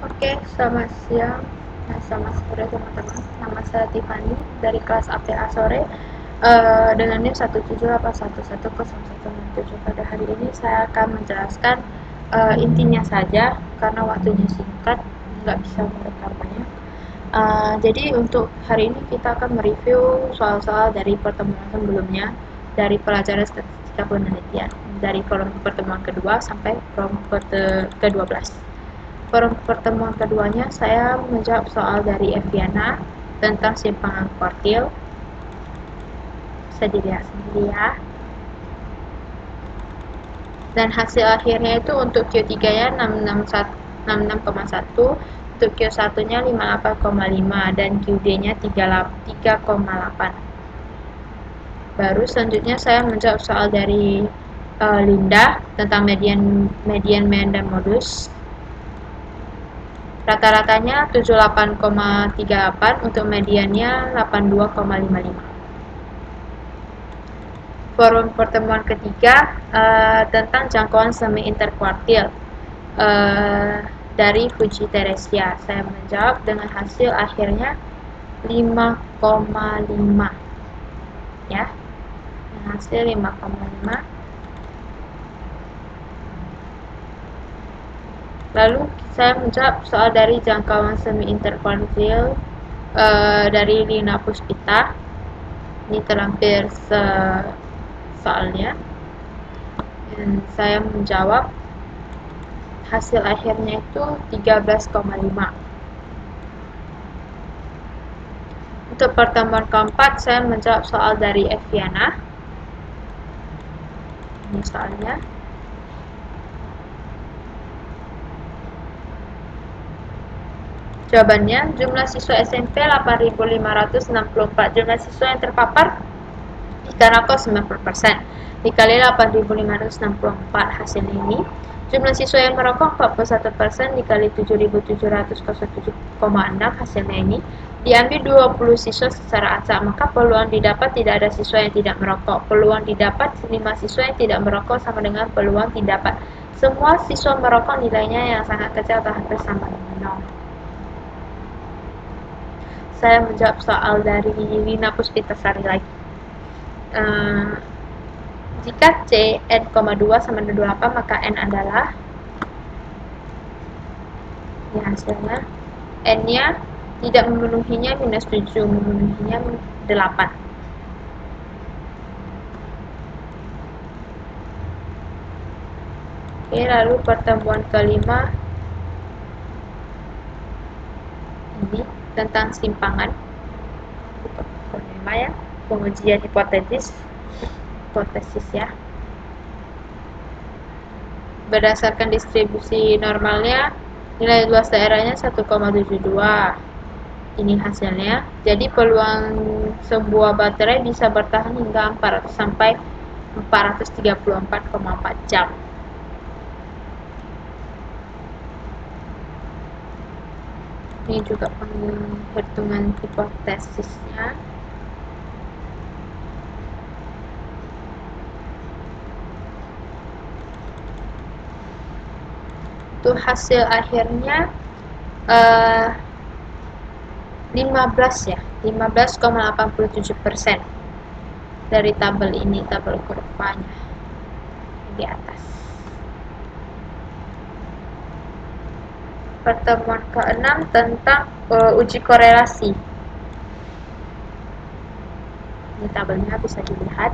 Oke, selamat siang. Selamat sore teman-teman. Nama saya Tiffany dari kelas APA sore dengan NIM 178111017. Pada hari ini saya akan menjelaskan intinya saja karena waktunya singkat, nggak bisa merekam banyak. Jadi untuk hari ini kita akan mereview soal-soal dari pertemuan sebelumnya dari pelajaran statistika penelitian dari forum pertemuan kedua sampai forum ke-12. Forum pertemuan keduanya saya menjawab soal dari Eviana tentang simpangan kuartil. Bisa dilihat sendiri ya. Dan hasil akhirnya itu untuk Q3-nya 66,1, untuk Q1-nya 58,5 dan QD-nya 3,8. Baru selanjutnya saya menjawab soal dari Linda tentang median mean dan modus. Rata-ratanya 78,38, untuk mediannya 82,55. Forum pertemuan ketiga tentang jangkauan semi interkuartil dari Fuji Teresia. Saya menjawab dengan hasil akhirnya 5,5 ya. Dengan hasil 5,5. Lalu saya menjawab soal dari jangkauan semi interkuartil dari Lina Puspita. Ini terlampir soalnya. Dan saya menjawab hasil akhirnya itu 13,5. Untuk pertemuan keempat saya menjawab soal dari Eviana. Ini soalnya. Jawabannya, jumlah siswa SMP 8.564. Jumlah siswa yang terpapar dikira 90%. Dikali 8.564 hasilnya ini. Jumlah siswa yang merokok 41%, dikali 7.707,6 hasilnya ini. Diambil 20 siswa secara acak, maka peluang didapat tidak ada siswa yang tidak merokok. Peluang didapat 5 siswa yang tidak merokok sama dengan peluang didapat semua siswa merokok, nilainya yang sangat kecil atau hampir sama dengan 0. Saya menjawab soal dari Lina Puspitasari lagi. Jika C n,2 sama dengan 28, maka N adalah, ini hasilnya, N-nya tidak memenuhinya minus 7, memenuhinya 8. Oke, lalu pertemuan kelima ini tentang simpangan. Kelima ya, pengujian hipotesis ya. Berdasarkan distribusi normalnya, nilai luas daerahnya 1,72. Ini hasilnya. Jadi peluang sebuah baterai bisa bertahan hingga 400 sampai 434,4 jam. Ini juga perhitungan hipotesisnya. Untuk hasil akhirnya 15 ya, 15,87% dari tabel ini, tabel kurvanya di atas. Pertemuan ke-6 tentang uji korelasi. Ini tabelnya bisa dilihat.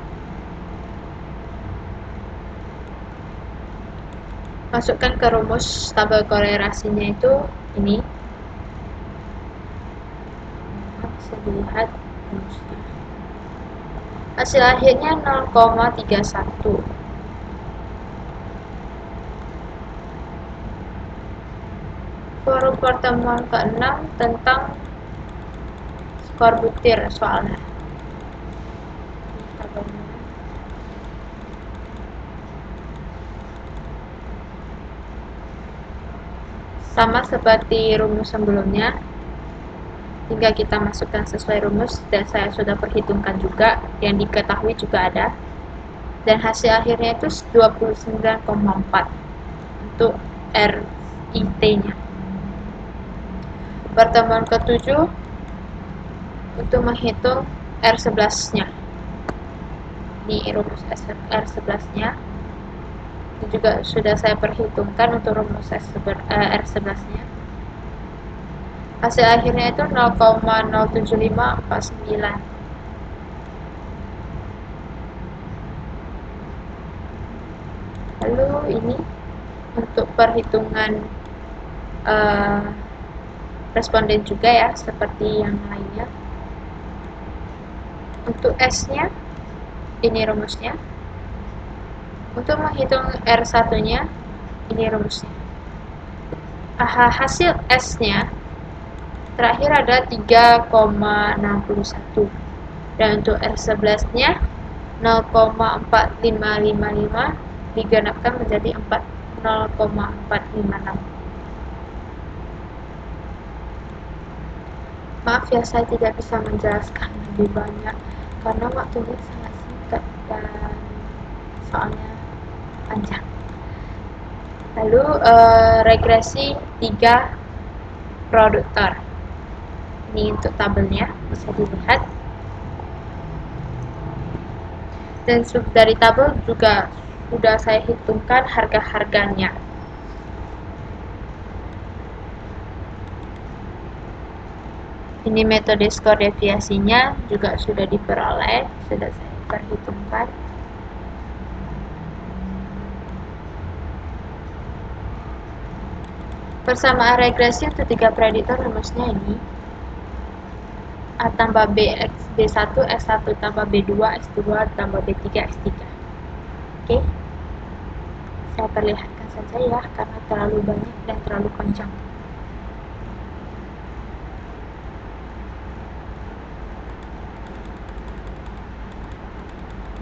Masukkan ke rumus tabel korelasinya itu ini. Bisa dilihat rumusnya. Hasil akhirnya 0,31. Forum pertemuan ke-6 tentang skor butir soalnya. Sama seperti rumus sebelumnya, tinggal kita masukkan sesuai rumus dan saya sudah perhitungkan juga, yang diketahui juga ada. Dan hasil akhirnya itu 29,4 untuk RIT-nya. Pertemuan ke-7 untuk menghitung R11-nya. Ini rumus R11-nya. Ini juga sudah saya perhitungkan untuk rumus R11-nya. Hasil akhirnya itu 0,07549. Lalu ini untuk perhitungan responden juga ya, seperti yang lainnya. Untuk S-nya, ini rumusnya. Untuk menghitung R1-nya, ini rumusnya. Hasil S-nya terakhir ada 3,61. Dan untuk R11-nya 0,4555 digenapkan menjadi 0,456. Maaf ya, saya tidak bisa menjelaskan lebih banyak karena waktunya sangat singkat dan soalnya panjang. Lalu regresi 3 produktor. Ini untuk tabelnya bisa dilihat. Dan dari tabel juga sudah saya hitungkan harga-harganya. Ini metode skor deviasinya juga sudah diperoleh, sudah saya perhitungkan. Persamaan regresi untuk 3 prediktor rumusnya ini A tambah B X B1 X1 tambah B2 X2 tambah B3 X3. Oke, saya perlihatkan saja ya karena terlalu banyak dan terlalu panjang.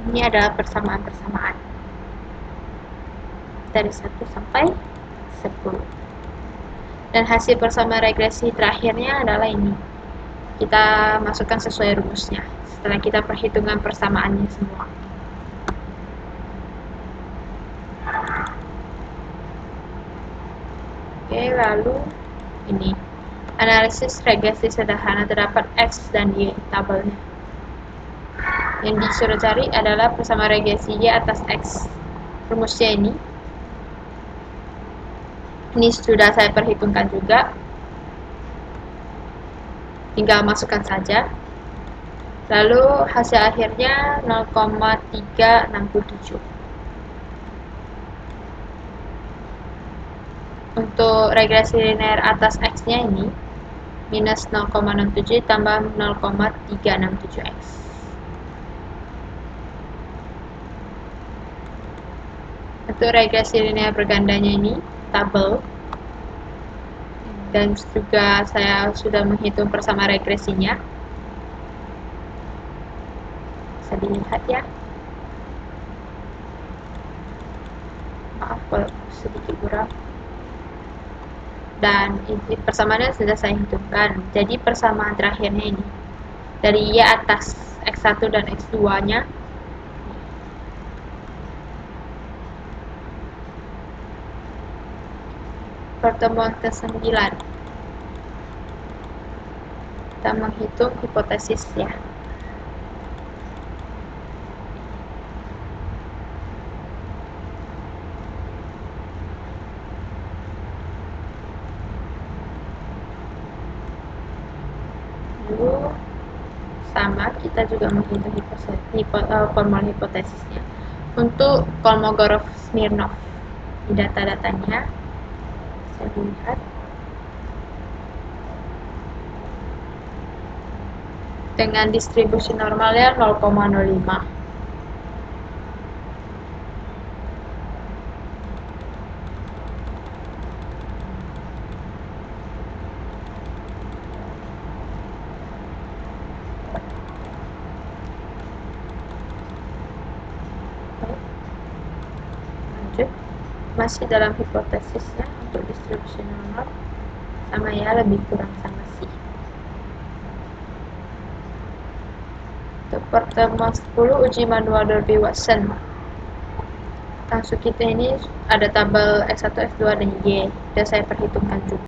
Ini adalah persamaan-persamaan dari 1 sampai 10. Dan hasil persamaan regresi terakhirnya adalah ini. Kita masukkan sesuai rumusnya setelah kita perhitungan persamaannya semua. Oke, lalu ini analisis regresi sederhana, terdapat X dan Y tabelnya. Yang disuruh cari adalah persamaan regresi Y atas X. Rumusnya ini sudah saya perhitungkan juga, tinggal masukkan saja. Lalu hasil akhirnya 0,367. Untuk regresi linear atas X-nya ini minus 0,67 tambah 0,367X. Untuk regresi linear bergandanya ini tabel, dan juga saya sudah menghitung persamaan regresinya. Bisa dilihat ya. Maaf kalau sedikit kurang. Dan persamaannya sudah saya hitungkan. Jadi persamaan terakhirnya ini dari Y atas X1 dan X2 nya pertemuan ke-9. Kita menghitung hipotesisnya. Lalu sama, kita juga menghitung formulah hipotesisnya untuk Kolmogorov-Smirnov. Di data-datanya bisa dilihat dengan distribusi normalnya 0,05. Masih dalam hipotesisnya untuk distribusi normal sama ya, lebih kurang sama sih. Untuk pertemuan 10 uji manual Dolby Watson, langsung kita ini ada tabel X1, X2 dan Y, sudah saya perhitungkan juga.